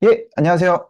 예, 안녕하세요.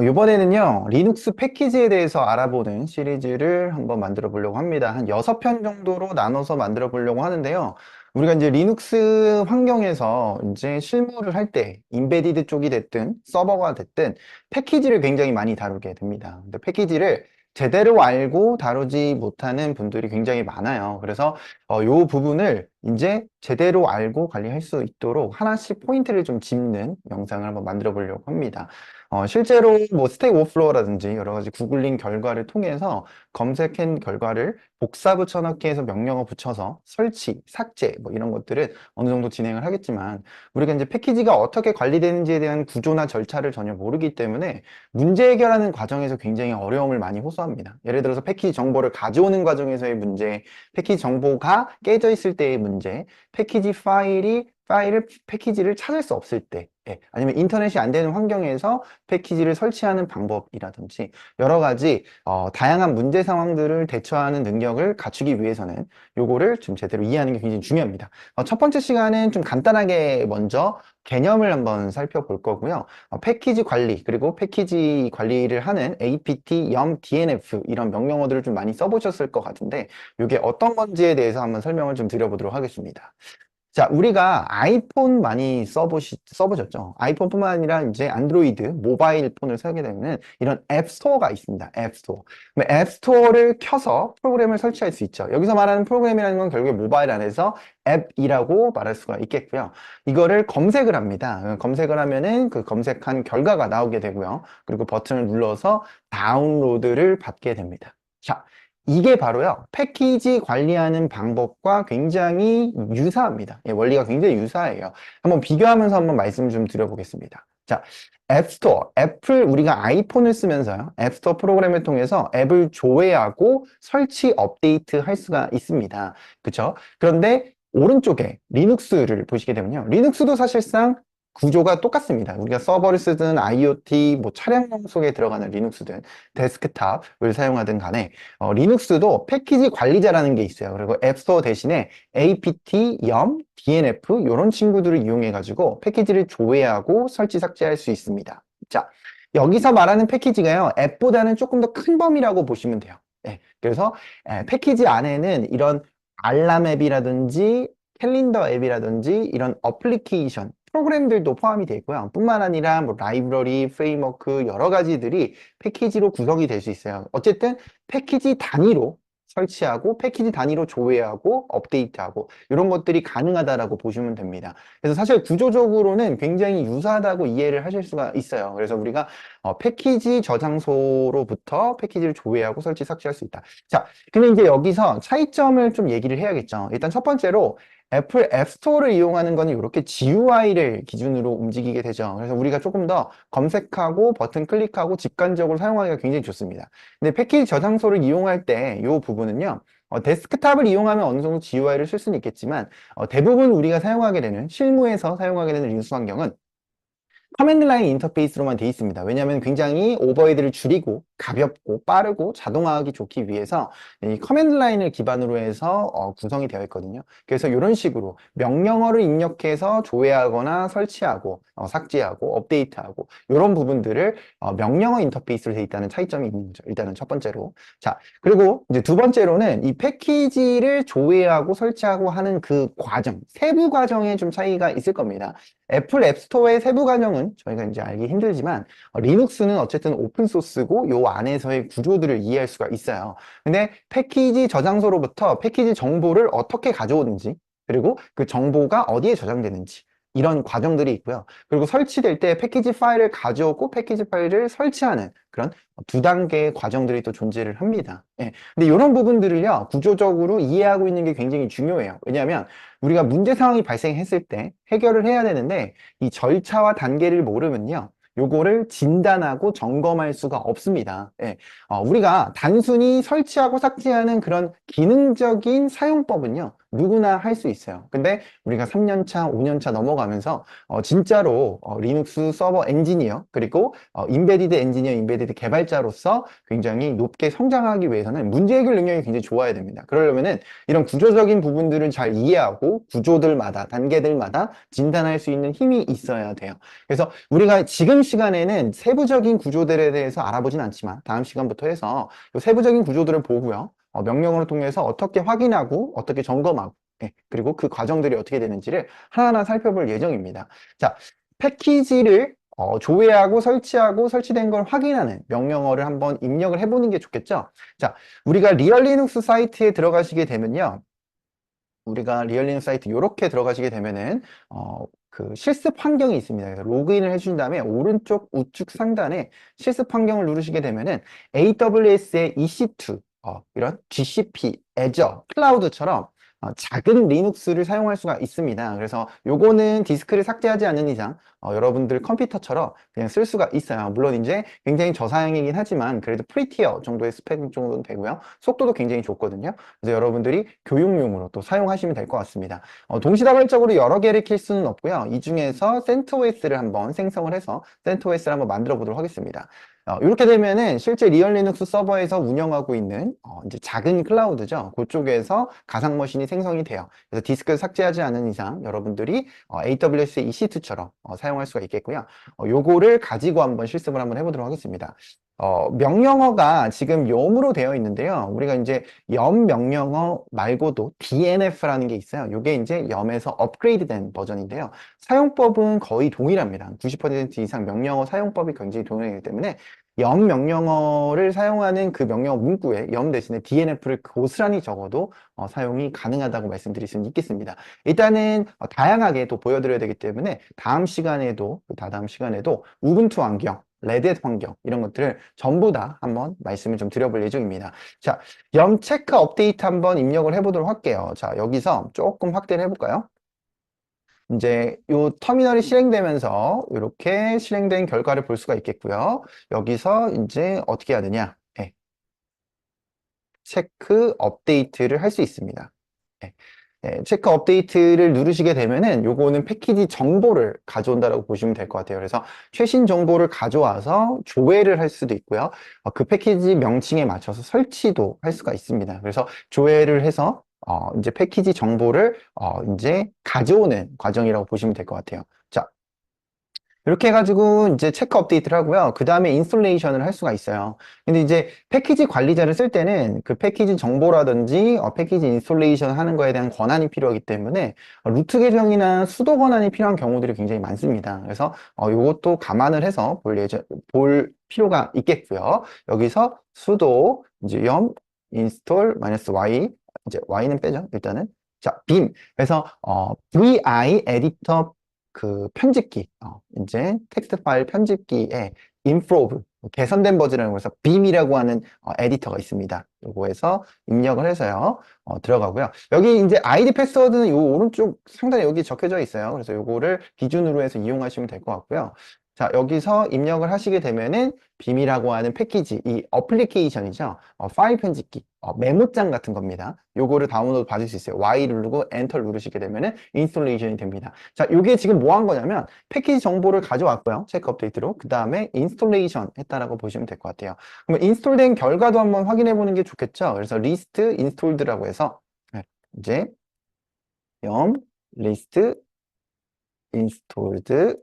이번에는요, 리눅스 패키지에 대해서 알아보는 시리즈를 한번 만들어 보려고 합니다. 한 6편 정도로 나눠서 만들어 보려고 하는데요. 우리가 이제 리눅스 환경에서 이제 실무를 할 때, 인베디드 쪽이 됐든, 서버가 됐든, 패키지를 굉장히 많이 다루게 됩니다. 근데 패키지를 제대로 알고 다루지 못하는 분들이 굉장히 많아요. 그래서 요 부분을 이제 제대로 알고 관리할 수 있도록 하나씩 포인트를 좀 짚는 영상을 한번 만들어 보려고 합니다. 실제로 뭐 스택 오버플로우라든지 여러 가지 구글링 결과를 통해서 검색한 결과를 복사 붙여넣기 해서 명령어 붙여서 설치, 삭제 뭐 이런 것들은 어느 정도 진행을 하겠지만 우리가 이제 패키지가 어떻게 관리되는지에 대한 구조나 절차를 전혀 모르기 때문에 문제 해결하는 과정에서 굉장히 어려움을 많이 호소합니다. 예를 들어서 패키지 정보를 가져오는 과정에서의 문제, 패키지 정보가 깨져 있을 때의 문제, 패키지를 찾을 수 없을 때, 예, 아니면 인터넷이 안 되는 환경에서 패키지를 설치하는 방법이라든지 여러 가지 다양한 문제 상황들을 대처하는 능력을 갖추기 위해서는 요거를 좀 제대로 이해하는 게 굉장히 중요합니다. 첫 번째 시간은 좀 간단하게 먼저 개념을 한번 살펴볼 거고요. 패키지 관리, 그리고 패키지 관리를 하는 apt, dnf 이런 명령어들을 좀 많이 써보셨을 것 같은데 이게 어떤 건지에 대해서 한번 설명을 좀 드려보도록 하겠습니다. 자, 우리가 아이폰 많이 써보셨죠? 아이폰뿐만 아니라 이제 안드로이드, 모바일 폰을 쓰게 되면은 이런 앱스토어가 있습니다. 앱스토어. 앱스토어를 켜서 프로그램을 설치할 수 있죠. 여기서 말하는 프로그램이라는 건 결국에 모바일 안에서 앱이라고 말할 수가 있겠고요. 이거를 검색을 합니다. 검색을 하면은 그 검색한 결과가 나오게 되고요. 그리고 버튼을 눌러서 다운로드를 받게 됩니다. 자, 이게 바로요, 패키지 관리하는 방법과 굉장히 유사합니다. 예, 원리가 굉장히 유사해요. 한번 비교하면서 한번 말씀 좀 드려보겠습니다. 자, 앱스토어, 앱을 우리가 아이폰을 쓰면서요, 앱스토어 프로그램을 통해서 앱을 조회하고 설치 업데이트 할 수가 있습니다. 그쵸? 그런데 오른쪽에 리눅스를 보시게 되면요, 리눅스도 사실상 구조가 똑같습니다. 우리가 서버를 쓰든 IoT, 뭐 차량용 속에 들어가는 리눅스든 데스크탑을 사용하든 간에 리눅스도 패키지 관리자라는 게 있어요. 그리고 앱스토어 대신에 apt, dnf 이런 친구들을 이용해 가지고 패키지를 조회하고 설치 삭제할 수 있습니다. 자, 여기서 말하는 패키지가요, 앱보다는 조금 더 큰 범위라고 보시면 돼요. 네, 그래서 패키지 안에는 이런 알람 앱이라든지 캘린더 앱이라든지 이런 어플리케이션 프로그램들도 포함이 되어 있고요. 뿐만 아니라 뭐 라이브러리, 프레임워크 여러 가지들이 패키지로 구성이 될 수 있어요. 어쨌든 패키지 단위로 설치하고 패키지 단위로 조회하고 업데이트하고 이런 것들이 가능하다라고 보시면 됩니다. 그래서 사실 구조적으로는 굉장히 유사하다고 이해를 하실 수가 있어요. 그래서 우리가 패키지 저장소로부터 패키지를 조회하고 설치, 삭제할 수 있다. 자, 근데 이제 여기서 차이점을 좀 얘기를 해야겠죠. 일단 첫 번째로 애플 앱스토어를 이용하는 거는 이렇게 GUI를 기준으로 움직이게 되죠. 그래서 우리가 조금 더 검색하고 버튼 클릭하고 직관적으로 사용하기가 굉장히 좋습니다. 근데 패키지 저장소를 이용할 때 이 부분은요, 데스크탑을 이용하면 어느 정도 GUI를 쓸 수는 있겠지만 대부분 우리가 사용하게 되는 실무에서 사용하게 되는 리눅스 환경은 커맨드 라인 인터페이스로만 되어 있습니다. 왜냐하면 굉장히 오버헤드를 줄이고 가볍고 빠르고 자동화하기 좋기 위해서 이 커맨드 라인을 기반으로 해서 구성이 되어 있거든요. 그래서 이런 식으로 명령어를 입력해서 조회하거나 설치하고 삭제하고 업데이트하고 이런 부분들을 명령어 인터페이스로 되어 있다는 차이점이 있는 거죠. 일단은 첫 번째로. 자, 그리고 이제 두 번째로는 이 패키지를 조회하고 설치하고 하는 그 과정, 세부 과정에 좀 차이가 있을 겁니다. 애플 앱스토어의 세부 과정은 저희가 이제 알기 힘들지만 리눅스는 어쨌든 오픈소스고 요 안에서의 구조들을 이해할 수가 있어요. 근데 패키지 저장소로부터 패키지 정보를 어떻게 가져오는지 그리고 그 정보가 어디에 저장되는지 이런 과정들이 있고요. 그리고 설치될 때 패키지 파일을 가져오고 패키지 파일을 설치하는 그런 두 단계의 과정들이 또 존재를 합니다. 예. 근데 이런 부분들을요, 구조적으로 이해하고 있는 게 굉장히 중요해요. 왜냐하면 우리가 문제 상황이 발생했을 때 해결을 해야 되는데 이 절차와 단계를 모르면요, 요거를 진단하고 점검할 수가 없습니다. 예. 우리가 단순히 설치하고 삭제하는 그런 기능적인 사용법은요, 누구나 할 수 있어요. 근데 우리가 3년 차, 5년 차 넘어가면서 진짜로 리눅스 서버 엔지니어 그리고 임베디드 엔지니어, 임베디드 개발자로서 굉장히 높게 성장하기 위해서는 문제 해결 능력이 굉장히 좋아야 됩니다. 그러려면은 이런 구조적인 부분들을 잘 이해하고 구조들마다 단계들마다 진단할 수 있는 힘이 있어야 돼요. 그래서 우리가 지금 시간에는 세부적인 구조들에 대해서 알아보진 않지만 다음 시간부터 해서 이 세부적인 구조들을 보고요. 명령어를 통해서 어떻게 확인하고 어떻게 점검하고 그리고 그 과정들이 어떻게 되는지를 하나하나 살펴볼 예정입니다. 자, 패키지를 조회하고 설치하고 설치된 걸 확인하는 명령어를 한번 입력을 해보는 게 좋겠죠? 자, 우리가 리얼 리눅스 사이트에 들어가시게 되면요. 우리가 리얼 리눅스 사이트 이렇게 들어가시게 되면은 그 실습 환경이 있습니다. 그래서 로그인을 해주신 다음에 오른쪽 우측 상단에 실습 환경을 누르시게 되면은 AWS의 EC2 이런 GCP, Azure, 클라우드처럼 작은 리눅스를 사용할 수가 있습니다. 그래서 요거는 디스크를 삭제하지 않는 이상 여러분들 컴퓨터처럼 그냥 쓸 수가 있어요. 물론 이제 굉장히 저사양이긴 하지만 그래도 프리티어 정도의 스펙 정도는 되고요. 속도도 굉장히 좋거든요. 그래서 여러분들이 교육용으로 또 사용하시면 될 것 같습니다. 동시다발적으로 여러 개를 킬 수는 없고요. 이 중에서 CentOS를 한번 생성을 해서 CentOS를 한번 만들어 보도록 하겠습니다. 이렇게 되면은 실제 리얼 리눅스 서버에서 운영하고 있는 이제 작은 클라우드죠. 그쪽에서 가상 머신이 생성이 돼요. 그래서 디스크를 삭제하지 않은 이상 여러분들이 AWS EC2처럼 사용할 수가 있겠고요. 요거를 가지고 한번 실습을 한번 해보도록 하겠습니다. 명령어가 지금 염으로 되어 있는데요. 우리가 이제 염 명령어 말고도 DNF라는 게 있어요. 이게 이제 염에서 업그레이드된 버전인데요. 사용법은 거의 동일합니다. 90% 이상 명령어 사용법이 굉장히 동일하기 때문에 염 명령어를 사용하는 그 명령어 문구에 염 대신에 DNF를 고스란히 적어도 사용이 가능하다고 말씀드릴 수는 있겠습니다. 일단은 다양하게 또 보여드려야 되기 때문에 다음 시간에도 다다음 시간에도 우분투 환경 레드햇 환경 이런 것들을 전부 다 한번 말씀을 좀 드려볼 예정입니다. 자, 염 체크 업데이트 한번 입력을 해보도록 할게요. 자, 여기서 조금 확대를 해볼까요? 이제 요 터미널이 실행되면서 이렇게 실행된 결과를 볼 수가 있겠고요. 여기서 이제 어떻게 해야 되냐? 체크 업데이트를 할 수 있습니다. 네. 체크 업데이트를 누르시게 되면은 요거는 패키지 정보를 가져온다라고 보시면 될 것 같아요. 그래서 최신 정보를 가져와서 조회를 할 수도 있고요. 그 패키지 명칭에 맞춰서 설치도 할 수가 있습니다. 그래서 조회를 해서 이제 패키지 정보를 이제 가져오는 과정이라고 보시면 될 것 같아요. 자, 이렇게 해가지고 이제 체크 업데이트를 하고요. 그 다음에 인스톨레이션을 할 수가 있어요. 근데 이제 패키지 관리자를 쓸 때는 그 패키지 정보라든지 패키지 인스톨레이션 하는 거에 대한 권한이 필요하기 때문에 루트 계정이나 수도 권한이 필요한 경우들이 굉장히 많습니다. 그래서 이것도 감안을 해서 볼 필요가 있겠고요. 여기서 수도 이제 염 인스톨 -y 이제 y는 빼죠. 일단은 자, 빔. 그래서 vi 에디터 그 편집기, 이제 텍스트 파일 편집기에 improve, 개선된 버전이라고 해서 빔이라고 하는 에디터가 있습니다. 요거에서 입력을 해서요, 들어가고요. 여기 이제 아이디 패스워드는 요 오른쪽 상단에 여기 적혀져 있어요. 그래서 요거를 기준으로 해서 이용하시면 될 것 같고요. 자, 여기서 입력을 하시게 되면은 빔이라고 하는 패키지, 이 어플리케이션이죠. 파일 편집기, 메모장 같은 겁니다. 요거를 다운로드 받을 수 있어요. Y 누르고 엔터 누르시게 되면은 인스톨레이션이 됩니다. 자, 요게 지금 뭐 한 거냐면 패키지 정보를 가져왔고요. 체크 업데이트로. 그 다음에 인스톨레이션 했다라고 보시면 될 것 같아요. 그러면 인스톨된 결과도 한번 확인해 보는 게 좋겠죠. 그래서 리스트 인스톨드라고 해서 이제 염 리스트 인스톨드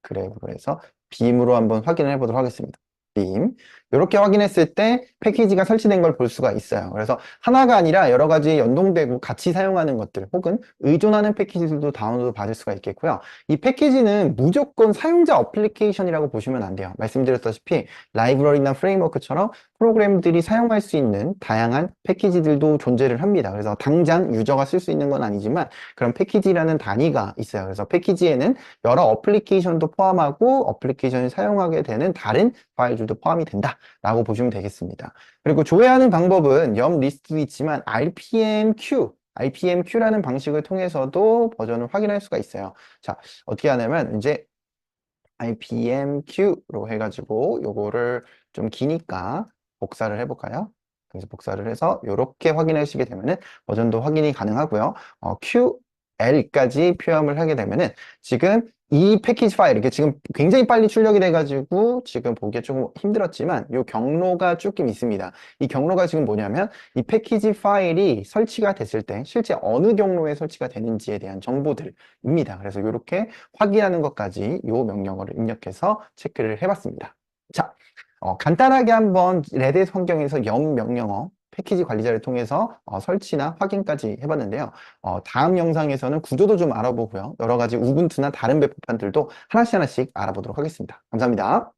그래프로 해서 빔으로 한번 확인을 해보도록 하겠습니다. 빔. 이렇게 확인했을 때 패키지가 설치된 걸 볼 수가 있어요. 그래서 하나가 아니라 여러 가지 연동되고 같이 사용하는 것들 혹은 의존하는 패키지들도 다운로드 받을 수가 있겠고요. 이 패키지는 무조건 사용자 어플리케이션이라고 보시면 안 돼요. 말씀드렸다시피 라이브러리나 프레임워크처럼 프로그램들이 사용할 수 있는 다양한 패키지들도 존재를 합니다. 그래서 당장 유저가 쓸 수 있는 건 아니지만 그런 패키지라는 단위가 있어요. 그래서 패키지에는 여러 어플리케이션도 포함하고 어플리케이션을 사용하게 되는 다른 파일들도 포함이 된다라고 보시면 되겠습니다. 그리고 조회하는 방법은 염 리스트도 있지만 RPMQ라는 방식을 통해서도 버전을 확인할 수가 있어요. 자, 어떻게 하냐면 이제 RPMQ로 해가지고 요거를 좀 기니까 복사를 해볼까요? 그래서 복사를 해서 이렇게 확인하시게 되면은 버전도 확인이 가능하고요. QL까지 표현을 하게 되면은 지금 이 패키지 파일, 이렇게 지금 굉장히 빨리 출력이 돼가지고 지금 보기에 조금 힘들었지만 이 경로가 조금 있습니다. 이 경로가 지금 뭐냐면 이 패키지 파일이 설치가 됐을 때 실제 어느 경로에 설치가 되는지에 대한 정보들입니다. 그래서 이렇게 확인하는 것까지 이 명령어를 입력해서 체크를 해봤습니다. 자, 간단하게 한번 레딧 환경에서 영 명령어 패키지 관리자를 통해서 설치나 확인까지 해봤는데요. 다음 영상에서는 구조도 좀 알아보고요. 여러 가지 우분투나 다른 배포판들도 하나씩 하나씩 알아보도록 하겠습니다. 감사합니다.